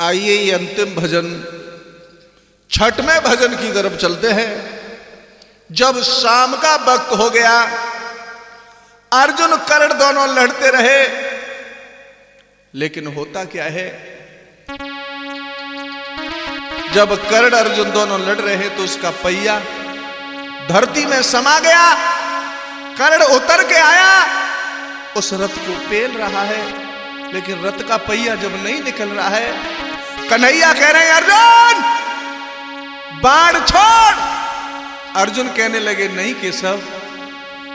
आइए ये अंतिम भजन छठवें भजन की तरफ चलते हैं। जब शाम का वक्त हो गया, अर्जुन कर्ण दोनों लड़ते रहे, लेकिन होता क्या है, जब कर्ण अर्जुन दोनों लड़ रहे तो उसका पहिया धरती में समा गया। कर्ण उतर के आया, उस रथ को पेल रहा है, लेकिन रथ का पहिया जब नहीं निकल रहा है, कन्हैया कह रहे हैं अर्जुन बाण छोड़। अर्जुन कहने लगे नहीं केशव,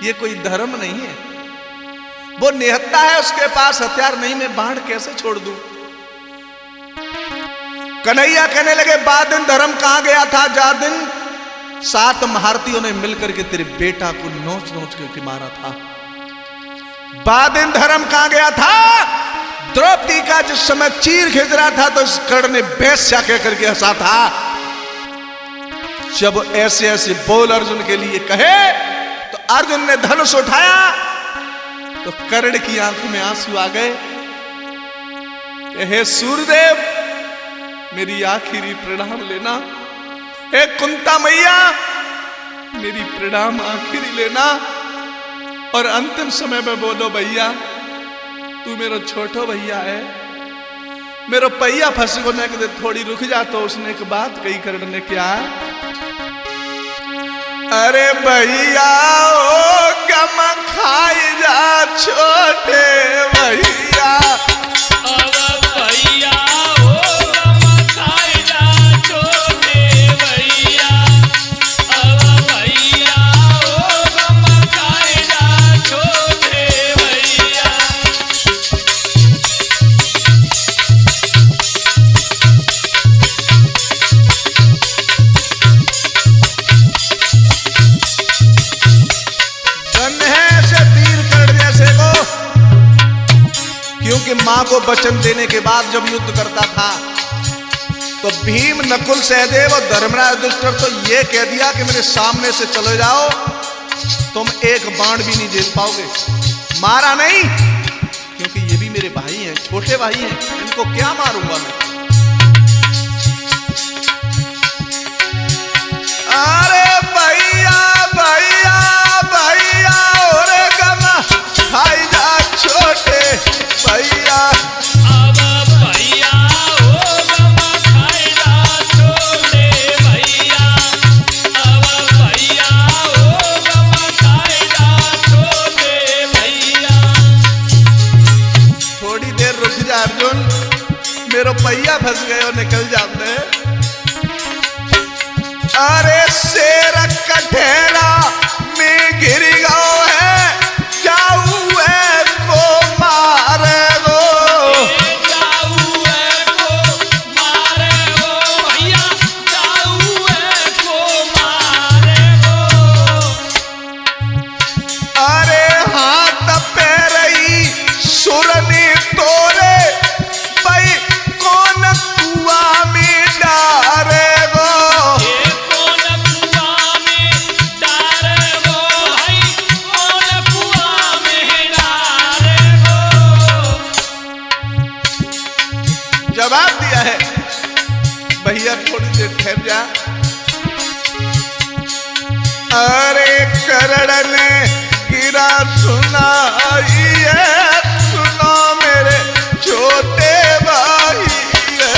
ये कोई धर्म नहीं है, वो निहत्था है, उसके पास हथियार नहीं, मैं बाण कैसे छोड़ दूं। कन्हैया कहने लगे बादिन धर्म कहां गया था, जा दिन 7 महारथियों ने मिलकर के तेरे बेटा को नोच नोच करके मारा था। बादिन धर्म कहां गया था, द्रौपदी का जिस समय चीर खींच रहा था तो इस कर्ण ने बेस्या कह करके हंसा था। जब ऐसे ऐसे बोल अर्जुन के लिए कहे तो अर्जुन ने धनुष उठाया तो कर्ण की आंखों में आंसू आ गए। हे सूर्यदेव मेरी आखिरी प्रणाम लेना, हे कुंता मैया मेरी प्रणाम आखिरी लेना, और अंतिम समय में बोलो भैया तू मेरा छोटो भैया है, मेरा पहिया फंस होने के थोड़ी रुक जा। तो उसने एक बात कही कर्ण ने, क्या, अरे भैया ओ गम खाई जा छोटे भैया, अब भैया ओ गम खाई जा छोटे भैया, अब भैया ओ गम खाई जा छोटे भैया। क्योंकि मां को वचन देने के बाद जब युद्ध करता था तो भीम, नकुल, सहदेव और धर्मराज युधिष्ठिर तो ये कह दिया कि मेरे सामने से चले जाओ, तुम एक बाण भी नहीं झेल पाओगे। मारा नहीं, क्योंकि ये भी मेरे भाई हैं, छोटे भाई हैं, इनको क्या मारूंगा मैं। अरे भैया भैया भैया ओरे गम खाई जा छोटे भैया, अब भैया ओ गम खाई जा छोटे भैया, अब भैया ओ गम खाई जा छोटे भैया। थोड़ी देर रुक जा अर्जुन, मेरो पहिया फंस गए और निकल जाते। अरे शेर कठेरा में गिर गओ है, जाऊ है को मारे गो, जाऊ है को मारे गो भैया, जाऊ है को मारे गो। अरे हाथ पैरई सुरनी तोरे भाई कौन कुआ में डारे गो, ये कौन कुआं में डारे गो भाई, कौन कुआं में डारे गो। जवाब दिया है भैया थोड़ी देर ठहर जा। अरे कर्ण ने गिरा सुनाइए, सुनो मेरे छोटे भाई है।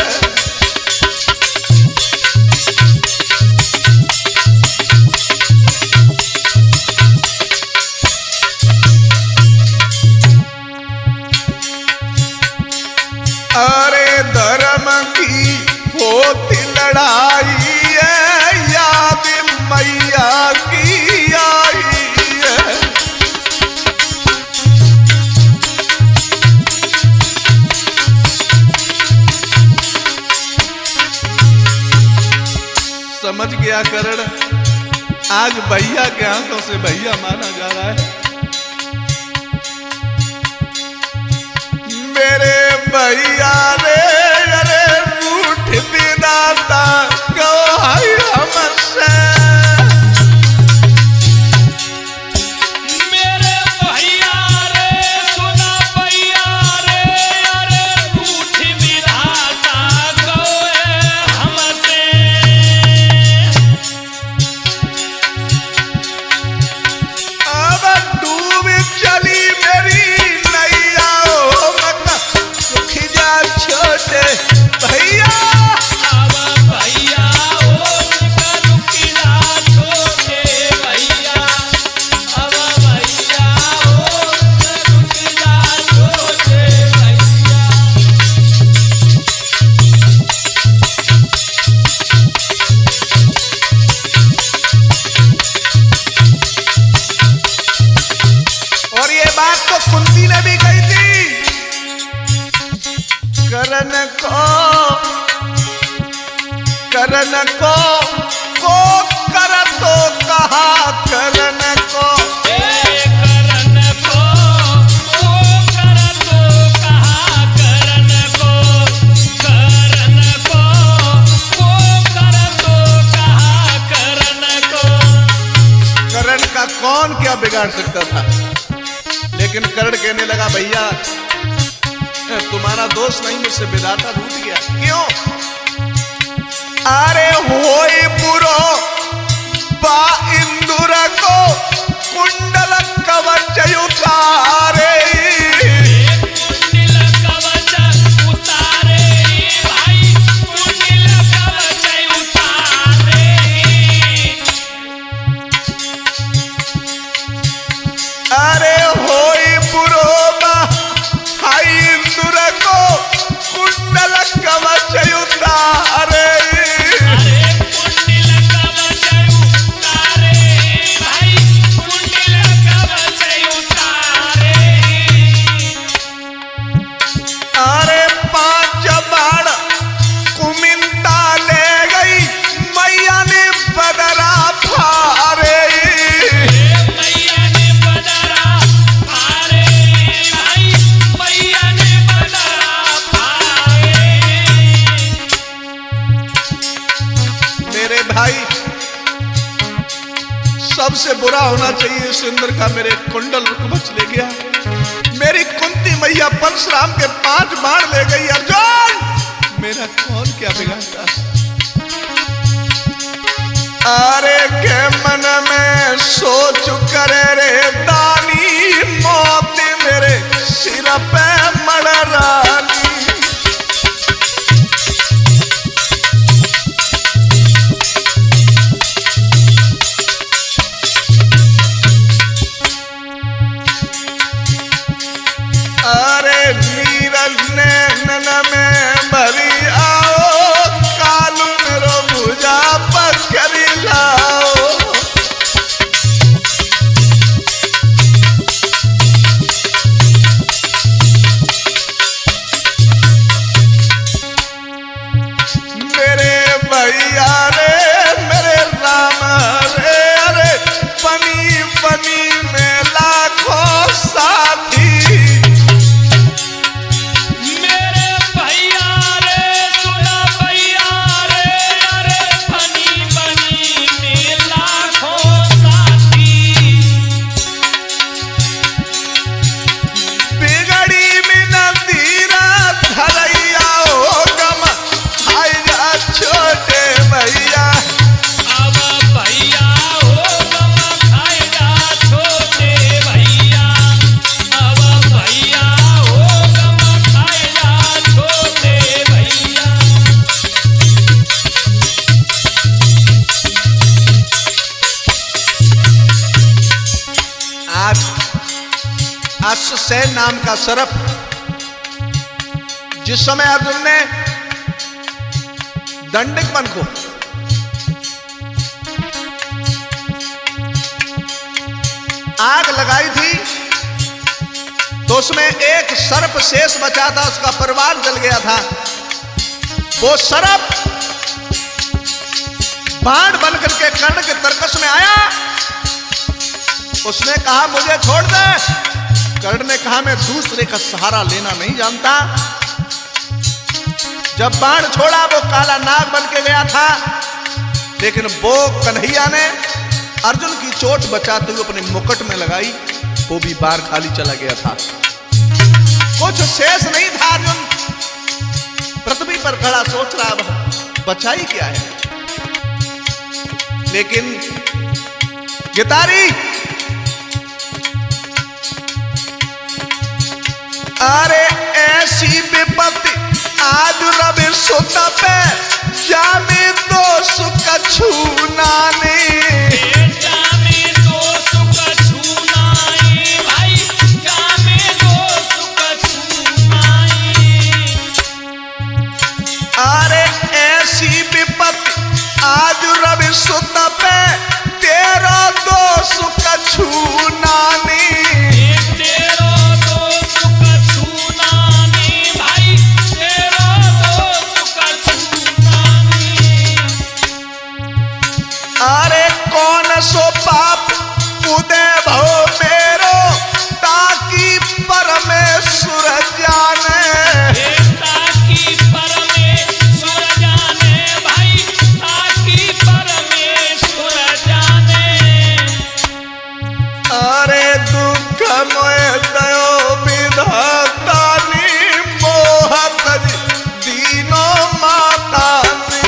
अरे धर्म की होती लड़ाई है, याद मैया की आई है। समझ गया कर्ण, आज भैया के हाथों से भैया माना जा रहा है। मेरे भैया रे अरे रूठ विदाता गवाही हमसे, मेरे भैया रे सुना भैया रे, अरे रूठ विधाता छोटे भैया। अब भैया उनका रुकिला छोटे भैया। अब भैया उनका रुकिला छोटे भैया। और ये बात तो कुंती ने भी कही थी, करण को कर तो कहा करण को। करण को वो कर तो कहा करण को। करण को वो कर तो कहा करण को। करण का कौन क्या बिगाड़ सकता था, लेकिन करण कहने लगा भैया तुम्हारा दोष नहीं, मुझसे विधाता रूठ गया। क्यों? अरे होई बुरो बा इंदुर को कुंडल कवच उतारे। कुंडल कवच उतारे भाई, कुंडल कवच उतारे। अरे होई बुरो बा हाई इंदुर को कुंडल कवच उतारे। कुंडल कवच उतारे भाई, कुंडल कवच उतारे। अरे 5 बाण कुमिंता ले गई, मैया ने बदरा फारे। मैया ने बदरा फारे भाई, मैया ने बदरा फारे। मेरे भाई सबसे बुरा होना चाहिए इस इंद्र का मेरे कुंडल कवच ले गया। मेरी कुंती मैया परशुराम के 5 बाण ले गई। अर्जुन मेरा कौन क्या बिगाड़ता। अरे के मन में सोच करे रे दानी, मौत मेरे सिर पे मड़रानी। अरे नीरज ने नन में भरी आओ, कालू मेरो भुजा पकड़ी लाओ। मेरे भैया रे मेरे राम रे, अरे पनी पनी में लाखों साथी। मेरे भैया रे सुना भैया रे, अरे फनी बनी में लाखों साथी। बिगड़ी मिनतीरा धरैया हो गम हाय जा छोटे भैया। अब भैया हो गम खाएगा छोटे भैया। अब भैया हो गम खाएगा छोटे भैया। आज अश्वसेन नाम का सर्प जिस समय अर्जुन ने दंडिकमन को आग लगाई थी तो उसमें एक सर्प शेष बचा था, उसका परिवार जल गया था। वो सर्प बाण बनकर के कर्ण के तरकस में आया। उसने कहा मुझे छोड़ दे। कर्ण ने कहा मैं दूसरे का सहारा लेना नहीं जानता। जब बाण छोड़ा वो काला नाग बन के गया था, लेकिन वो कन्हैया ने अर्जुन की चोट बचाते हुए अपने मुकुट में लगाई, वो भी बार खाली चला गया था। कुछ शेष नहीं था। अर्जुन पृथ्वी पर खड़ा सोच रहा अब बचाई क्या है। लेकिन गितारी अरे ऐसी विपत्ति आज सुत पे जामे दोष कछु नाने। जामे दोष कछु नाई भाई, जामे दोष कछु नाई। अरे ऐसी विपत्ति आज रवि सुत पे तेरा दोष कछु नानी। तेरा दोष कछु नानी भाई, तेरा दोष कछु नानी। अरे कौन सो पाप उदय भो मेरो ताकि परमेश्वर जाने। ताकि परमेश्वर जाने भाई, ताकि परमेश्वर जाने। अरे दुख मोय दयो विधातानी मोहत दीनो मातानी।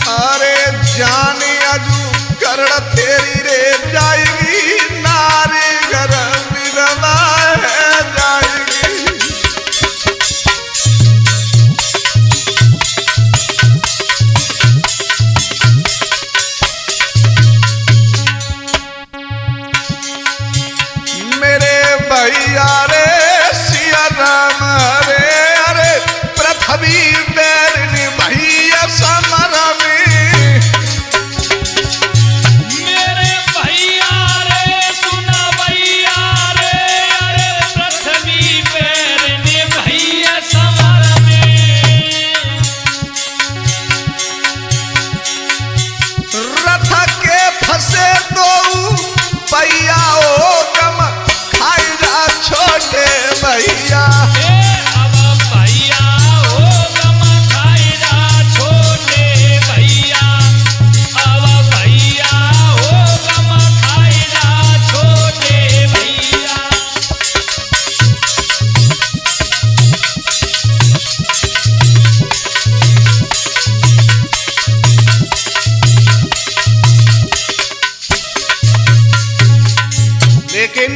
अरे जानी अजू करण तेरी रे जाएगी नारी घर विधवा है जाएगी। मेरे भैया रे सिया राम रे अरे पृथ्वी बैरिनी भैया समर में। मेरे भैया रे सुना भैया रे, अरे पृथ्वी बैरिनी भैया समर में। रथ के फंसे दो भैया ओ गम खाई जा छोटे भैया। अब भैया हो गम खाएगा छोटे भैया। अब भैया हो गम खाएगा छोटे भैया। लेकिन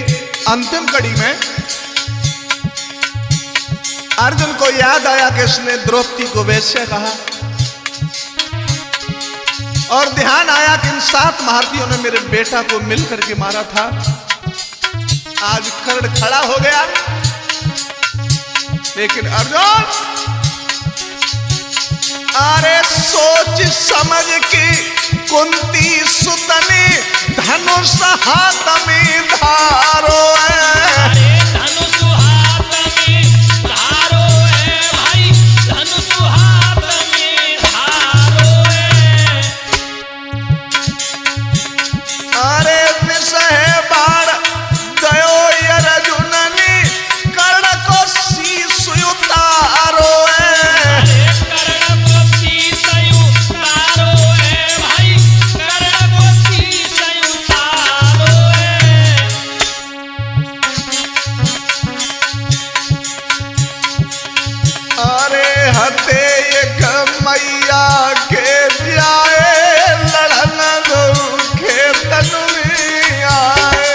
अंतिम कड़ी में अर्जुन को याद आया कि इसने द्रौपदी को वैश्य कहा और ध्यान आया कि इन 7 महारथियों ने मेरे बेटा को मिलकर के मारा था। आज कर्ण खड़ा हो गया, लेकिन अर्जुन अरे सोच समझ के कुंती सुतने धनुष हाथ में धारो है। अरे धनुष हाथ में धारो है भाई, धनुष हाथ में धारो है। अरे निसह बाण दयो अर्जुन ने कर्ण को शीश उतारो है। अरे कर्ण को शीश उतारो है भाई, कर्ण को शीश उतारो है। अरे हते एक मैया के जाए लड़न दो खेतन में आए।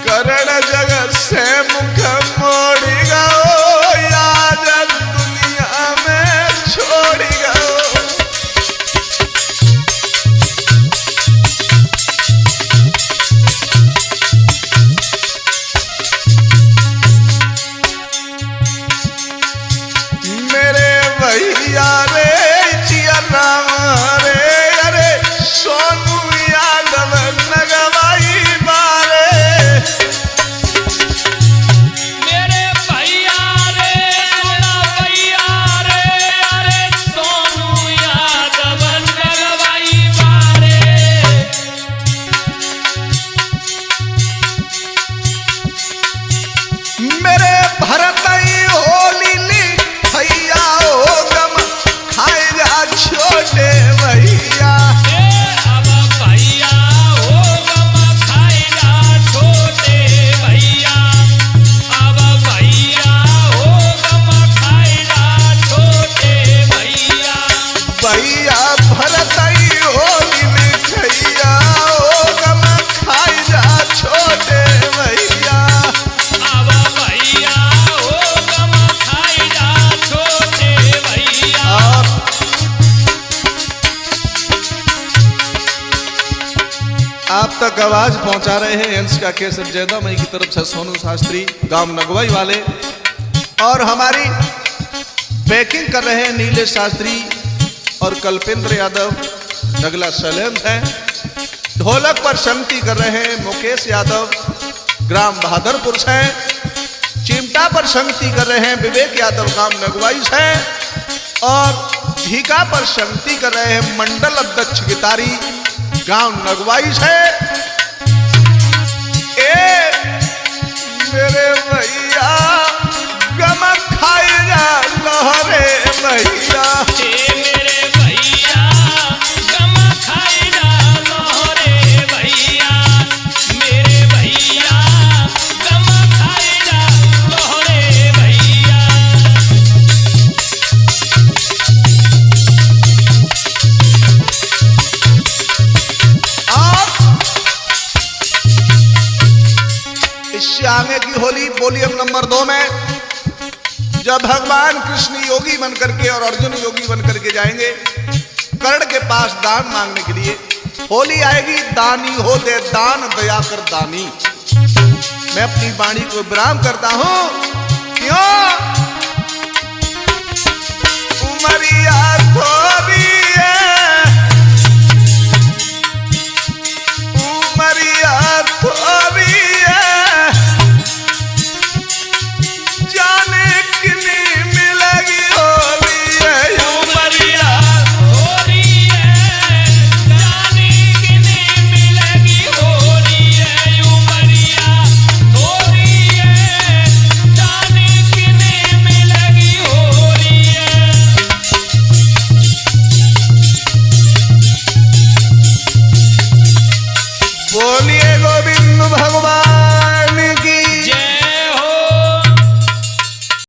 करण जगत से मुख मोड़ी गो याद दुनिया में छोड़ी गो। मेरे भैया रे चिया राम रे अरे सोनू यादव नगवाई बारे। मेरे भैया रे सुना भैया रे, अरे सोनू यादव नगवाई बारे। मेरे भरत होली ली भैया ओ गम खाए जा छोटे भैया। भरतई होली मिठैया ओ गम खाई जा छोटे भैया। अब भैया हो गम खाई जा छोटे भैया। और आप तक आवाज पहुंचा रहे हैं हंस का केसर जैदा मई की तरफ से सोनू शास्त्री गांव नगवाई वाले, और हमारी पैकिंग कर रहे हैं नीलेश शास्त्री और कल्पेंद्र यादव नगला सलेम है। ढोलक पर संगति कर रहे हैं मुकेश यादव ग्राम बहादुरपुर से। चिमटा पर संगति कर रहे हैं विवेक यादव गांव नगवाई से, और झीका पर संगति कर रहे हैं मंडल अध्यक्ष गितारी गांव नगवाई से। ए मेरे भैया गम खाई जा लहरे भैया। ए मेरे भैया गम खाई जा लहरे भैया। मेरे भैया गम खाई जा लहरे भैया। और इससे आगे की होली वॉल्यूम नंबर 2 में जब भगवान कृष्ण योगी बन करके और अर्जुन योगी बन करके जाएंगे कर्ण के पास दान मांगने के लिए, होली आएगी दानी हो दे दान दया कर दानी। मैं अपनी वाणी को विराम करता हूं। क्यों उमरिया